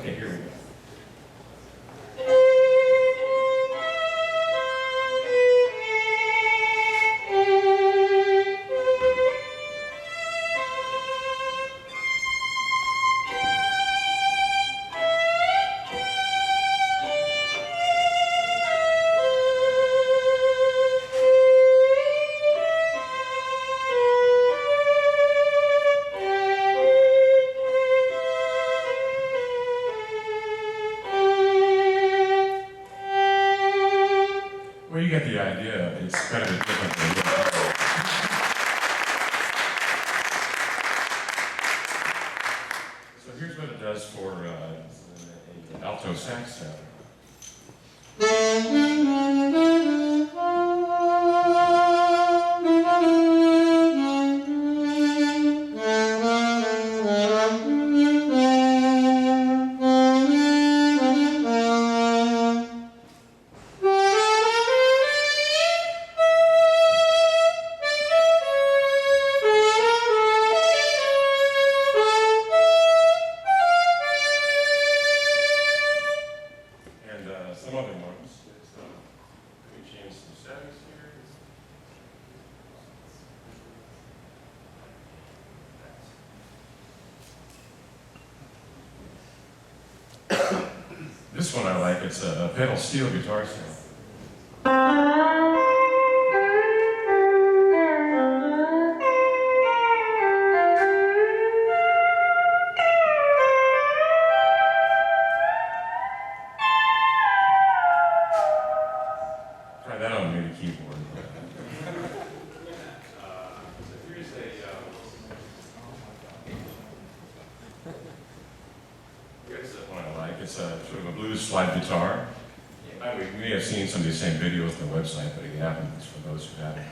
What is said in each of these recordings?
Okay, here we go. Well, you get the idea. It's kind of a different thing. So here's what it does for an alto sax sound. Some other ones. Let me change some settings here. This one I like. It's a pedal steel guitar sound. Try that on MIDI keyboard. So here's here's one I like. It's a sort of a blues slide guitar. You may have seen some of these same videos on the website, but you haven't. It's for those who haven't.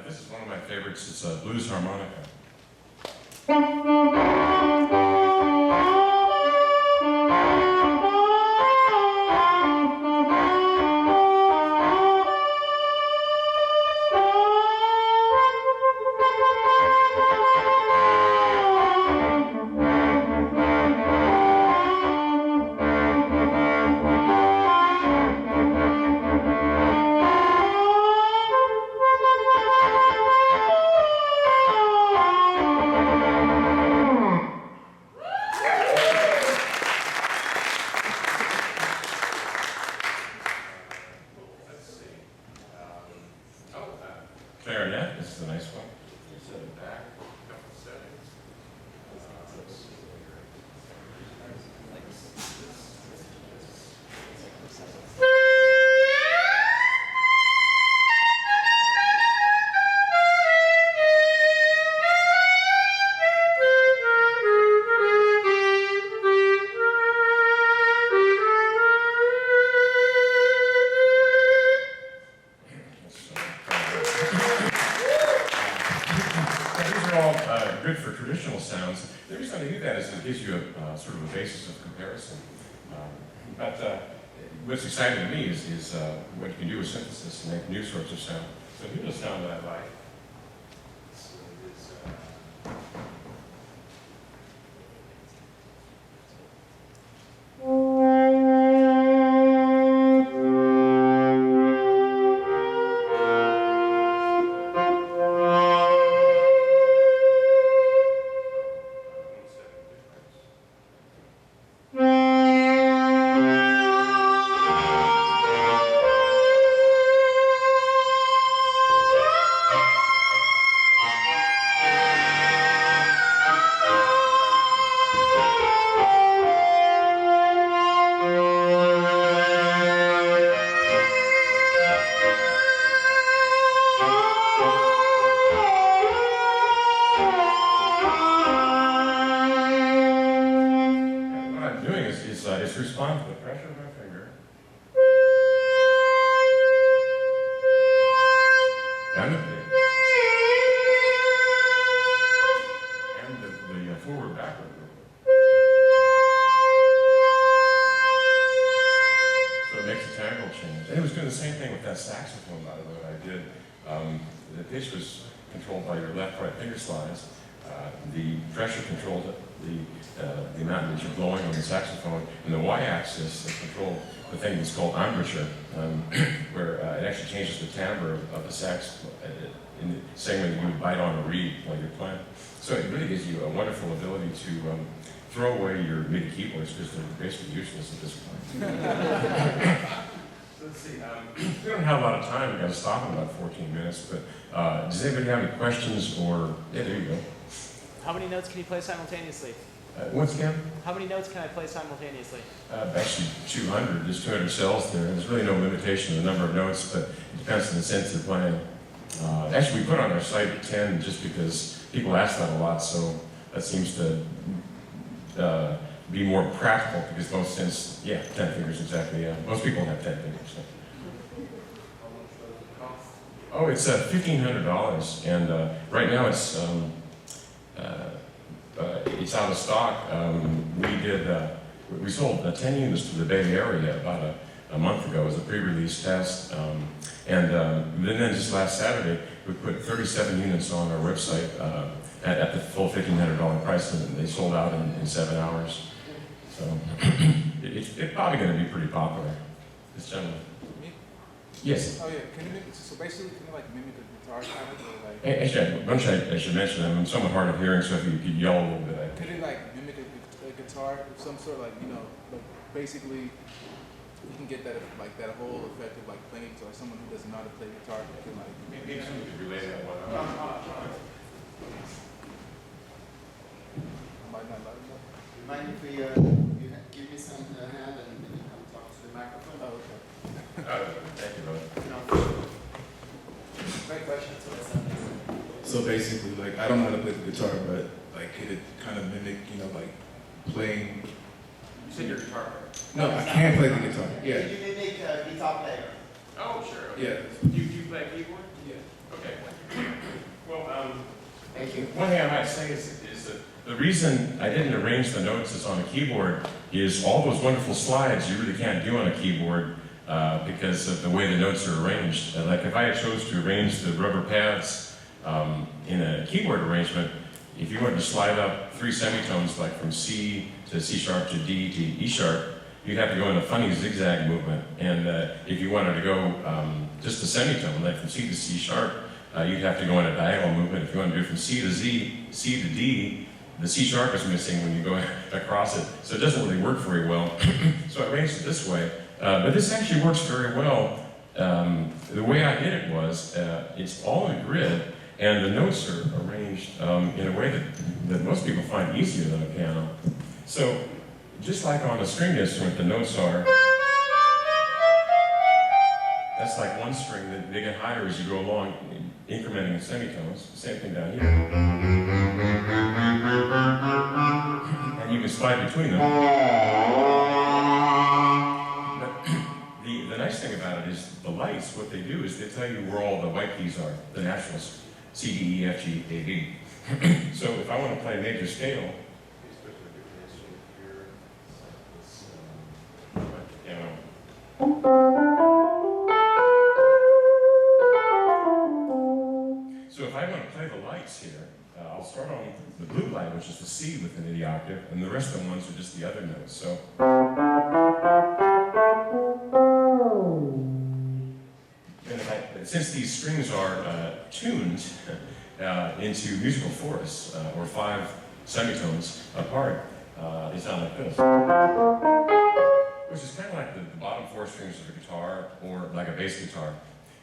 This is one of my favorites. It's a blues harmonica. Clarinet, this is a nice one. Set it back, a couple of settings. Let's see good for traditional sounds. The reason I do that is it gives you a sort of a basis of comparison. But what's exciting to me is what you can do with synthesis and make new sorts of sound. So here's a sound that I like. respond to the pressure of my finger. And the pick. And the forward backward movement. So it makes a timbre change. And it was doing the same thing with that saxophone, by the way, I did. The pitch was controlled by your left-right finger slides. The pressure controlled the amount that you're blowing on the saxophone, and the y-axis controlled the thing that's called embouchure, where it actually changes the timbre of the sax in the same way that you would bite on a reed while you're playing. So it really gives you a wonderful ability to throw away your MIDI keyboards because they're basically useless at this point. Let's see, we don't have a lot of time. We've got to stop in about 14 minutes, but does anybody have any questions or, yeah, there you go. How many notes can you play simultaneously? Once again? How many notes can I play simultaneously? Actually, 200. There's 200 cells there. There's really no limitation on the number of notes, but it depends on the sense you're playing. Actually, we put on our site 10 just because people ask that a lot, so that seems to be more practical because most sense, yeah, 10 fingers exactly, yeah. Most people have 10 fingers. So. Oh, it's $1,500, and right now it's out of stock. We sold 10 units to the Bay Area about a month ago as a pre-release test. And then just last Saturday, we put 37 units on our website at the full $1,500 price, and they sold out in 7 hours. So it's probably going to be pretty popular. This gentleman. Yes. Oh yeah. Can you so basically can you like mimic a guitar kind of or like? Actually, I should mention I'm somewhat hard of hearing, so if you could yell a little bit. Could it like mimic a guitar of some sort, like like basically you can get that like that whole effect of like playing guitar. Someone who doesn't know how to play guitar can like. Maybe someone could relay that one. Might not loud enough. Do you mind if we give me some hand and then you come talk to the microphone? Oh, okay. Thank you, brother. Great question. So basically, like, I don't know how to play the guitar, but like, could it kind of mimic, like playing? You said you're a guitar player. No, I can't play the guitar. Yeah. Could you mimic a guitar player? Oh, sure. Okay. Yeah. You play keyboard? Yeah. Okay. Well, Thank you. one thing I might say is that the reason I didn't arrange the notes as on a keyboard is all those wonderful slides you really can't do on a keyboard because of the way the notes are arranged. Like if I chose to arrange the rubber pads in a keyboard arrangement, if you wanted to slide up 3 semitones, like from C to C sharp to D to E sharp, you'd have to go in a funny zigzag movement. And if you wanted to go just a semitone, like from C to C sharp, you'd have to go in a diagonal movement. If you want to do from C to Z, C to D, the C sharp is missing when you go across it. So it doesn't really work very well. So I arranged it this way. But this actually works very well. The way I did it was, it's all in a grid, and the notes are arranged in a way that most people find easier than a piano. So, just like on a stringed instrument, the notes are, that's like one string, that they get higher as you go along, incrementing semitones. Same thing down here. And you can slide between them. The nice thing about it is the lights, what they do is they tell you where all the white keys are, the naturals, C, D, E, F, G, A, D. So if I want to play a major scale, so if I want to play the lights here, I'll start on the blue light, which is the C within the octave, and the rest of the ones are just the other notes. So. And since these strings are tuned into musical fourths, or 5 semitones apart, they sound like this. Which is kind of like the bottom 4 strings of a guitar, or like a bass guitar.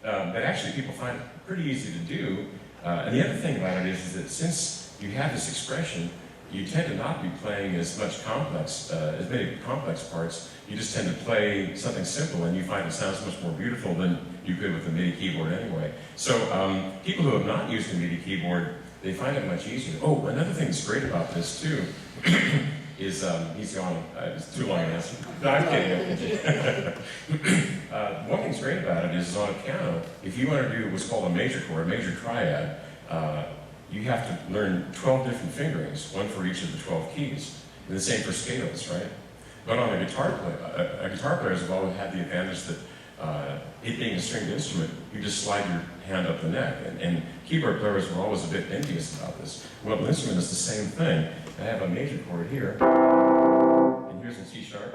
But actually people find it pretty easy to do. And the other thing about it is that since you have this expression, you tend to not be playing as many complex parts. You just tend to play something simple, and you find it sounds much more beautiful than you could with a MIDI keyboard anyway. So people who have not used a MIDI keyboard, they find it much easier. Oh, another thing that's great about this too is, he's gone, it's too long an answer. No, I'm kidding. One thing's great about it is on a piano, if you want to do what's called a major chord, a major triad, you have to learn 12 different fingerings, one for each of the 12 keys. And the same for scales, right? But on a guitar player, guitar players have always had the advantage that it being a stringed instrument, you just slide your hand up the neck. And keyboard players were always a bit envious about this. Well, LinnStrument is the same thing. I have a major chord here, and here's in C sharp.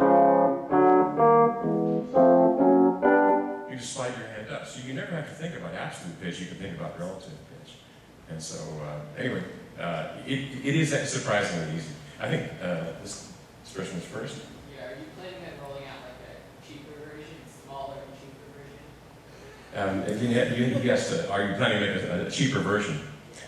You just slide your hand up. So you never have to think about absolute pitch, you can think about relative pitch. And so, anyway, it is surprisingly easy. I think this expression was first. Yeah, are you planning on rolling out like a cheaper version, smaller and cheaper version? And you asked, are you planning to make a cheaper version?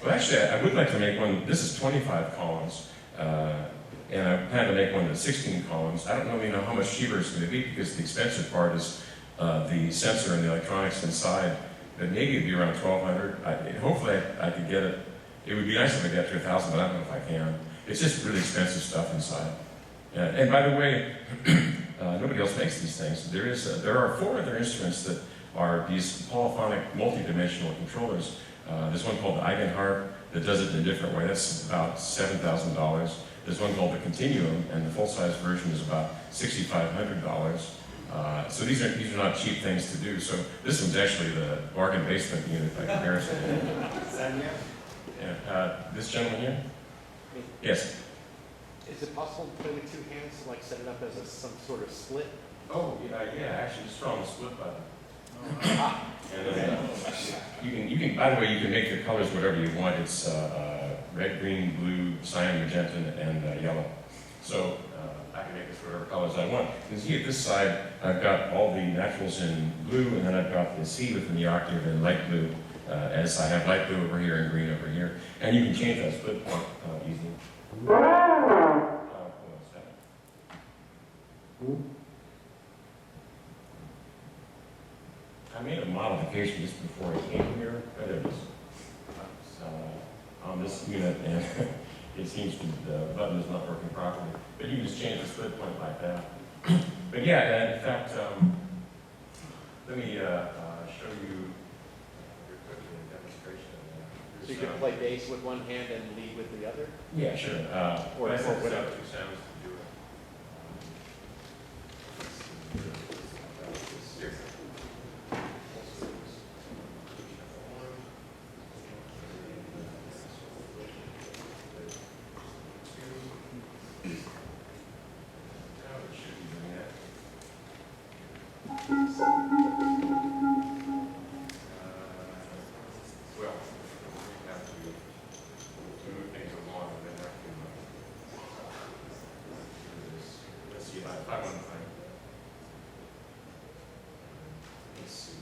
Well, actually, I would like to make one. This is 25 columns, and I plan to make one that's 16 columns. I don't really know how much cheaper it's going to be because the expensive part is the sensor and the electronics inside. But maybe it'd be around 1,200. Hopefully, I could get it. It would be nice if I got to 1,000, but I don't know if I can. It's just really expensive stuff inside. And by the way, nobody else makes these things. There are 4 other instruments that are these polyphonic multi-dimensional controllers. There's one called the Eigenharp that does it in a different way. That's about $7,000. There's one called the Continuum, and the full-size version is about $6,500. So these are not cheap things to do. So this one's actually the bargain basement unit by comparison. This gentleman here? Yes. Is it possible to play with 2 hands, like set it up as some sort of split? Oh, yeah, actually, just throw on the split button. And you can, by the way, you can make the colors whatever you want. It's red, green, blue, cyan, magenta, and yellow. So I can make this whatever colors I want. You can see at this side, I've got all the naturals in blue, and then I've got the C within the octave in light blue, as I have light blue over here and green over here. And you can change that split point easily. Hold on a second. I made a modification just before I came here, but it was on this unit, and it seems to the button is not working properly. But you can just change the split point like that. But yeah, in fact, let me show you real quickly a demonstration. So you could play bass with one hand and lead with the other? Yeah, sure. Or I set whatever. up 2 sounds to do it. Here. Well, we have to move things along and then have to do this. Let's see if I want to find. Let's see.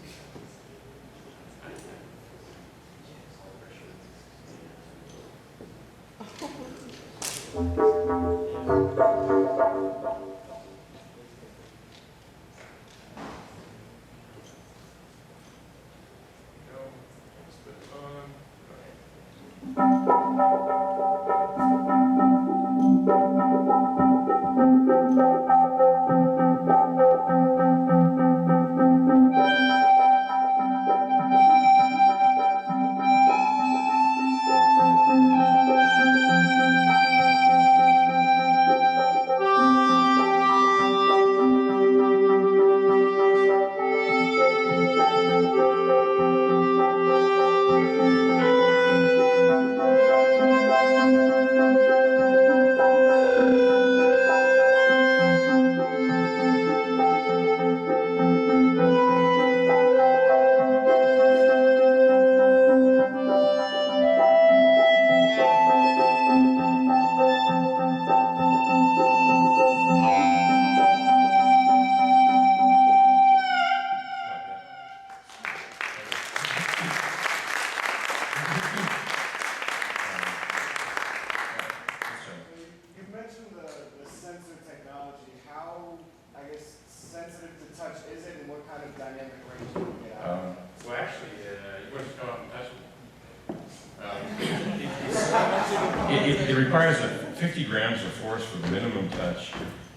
requires 50 grams of force for the minimum touch.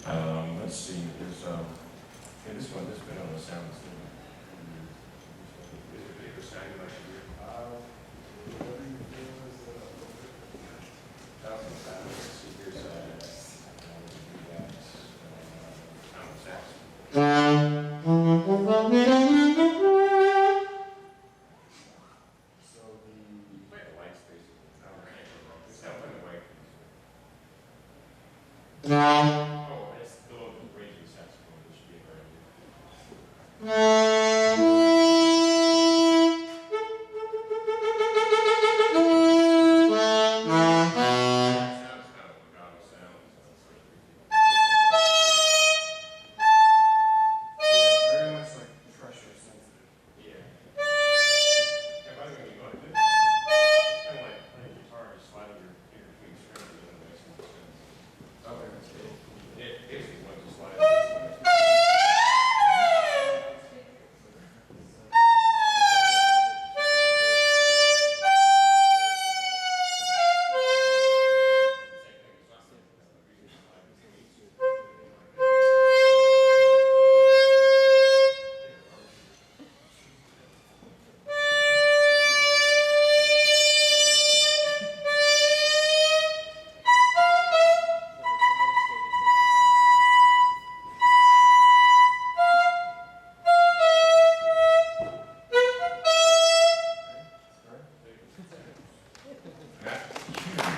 Let's see, there's, yeah, this one, this bit on the sound. Is it a bigger sound you like to hear? Let's see, here's, oh, it's the little raging saxophone. This should be a sounds kind of legato sound. Very much like pressure sensitive. Yeah. Yeah, by the way, when you go like this, it's kind of like playing guitar, just sliding your finger between strings, and that makes more sense. Okay, that's good. It basically wants to slide.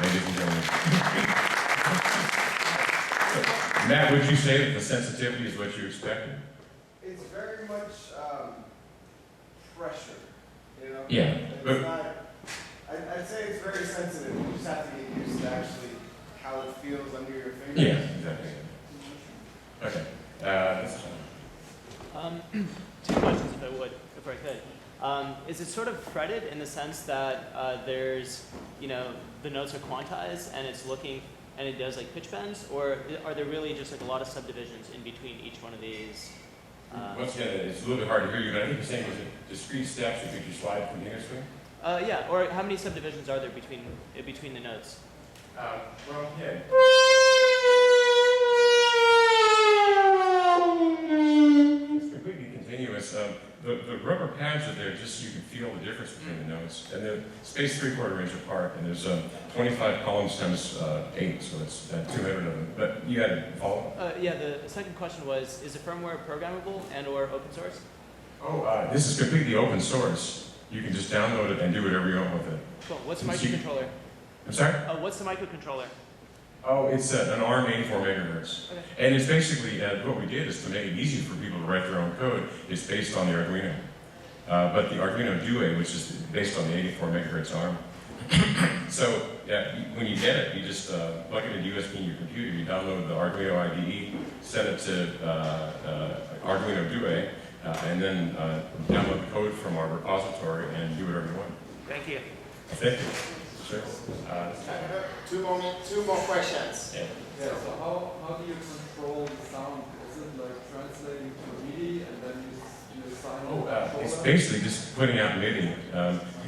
Ladies and gentlemen. Matt, would you say that the sensitivity is what you expected? It's very much pressure, you know? Yeah, It's but- not, I'd say it's very sensitive. You just have to get used to actually how it feels under your fingers. Yeah, exactly. Okay. This is Two questions, if I could. Is it sort of fretted in the sense that there's, the notes are quantized and it's looking and it does like pitch bends, or are there really just like a lot of subdivisions in between each one of these? Once again, it's a little bit hard to hear you, but I think you're saying was it discrete steps or could you slide continuously? Yeah, or how many subdivisions are there between the notes? Well, yeah. It's completely continuous. The rubber pads are there just so you can feel the difference between the notes. And they're spaced 3/4 inch apart, and there's 25 columns times 8, so it's 200 of them. But you had to follow? Yeah, the second question was, is the firmware programmable and or open source? Oh, this is completely open source. You can just download it and do whatever you want with it. Cool. What's the So you- microcontroller? I'm sorry? What's the microcontroller? Oh, it's an ARM 84 megahertz. Okay. And it's basically, what we did is to make it easy for people to write their own code, it's based on the Arduino. But the Arduino Due, which is based on the 84 megahertz ARM. So, yeah, when you get it, you just plug it into USB in your computer, you download the Arduino IDE, send it to Arduino Due, and then download the code from our repository and do whatever you want. Thank you. Thank you. Sure. Two more questions. Yeah. Yeah, so how do you control the sound? Is it like translating to MIDI and then you assign It's basically just putting out MIDI.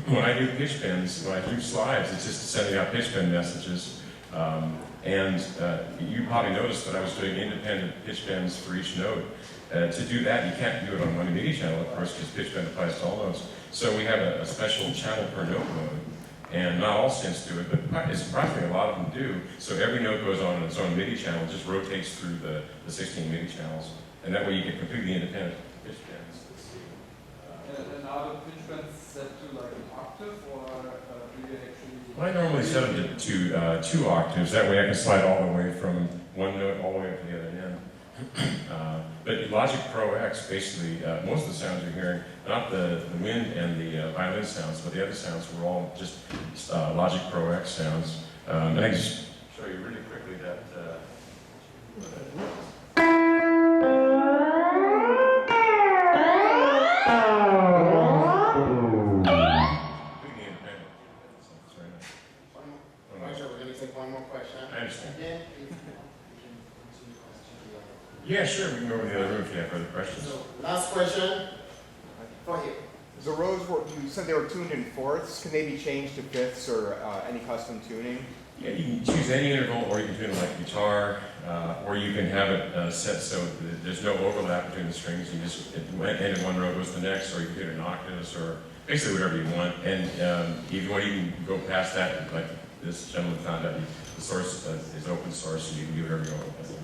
When I do pitch bends, when I do slides, it's just sending out pitch bend messages. You probably noticed that I was doing independent pitch bends for each note. To do that, you can't do it on one MIDI channel, of course, because pitch bend applies to all notes. So we have a special channel per note mode. And not all synths do it, but it's surprisingly a lot of them do. So every note goes on its own MIDI channel, just rotates through the 16 MIDI channels. And that way you get completely independent pitch bends. Let's see. and are the pitch bends set to like an octave or do you actually... I normally set them to 2 octaves. That way I can slide all the way from one note all the way up to the other end. But Logic Pro X, basically, most of the sounds you're hearing, not the wind and the violin sounds, but the other sounds were all just Logic Pro X sounds. And I can just show you really quickly that. Completely independent. That's very nice. Marshall, we're gonna take one more question. I understand. Yeah. Yeah, sure. We can go over the other room if you have further questions. So, last question for you. The rows were, you said they were tuned in fourths. Can they be changed to fifths or any custom tuning? Yeah, you can choose any interval, or you can tune it like guitar, or you can have it set so that there's no overlap between the strings. You just end in one row goes to the next, or you can do it in octaves, or basically whatever you want. And if you want to even go past that, like this gentleman found out, the source is open source, and you can do whatever you want with it.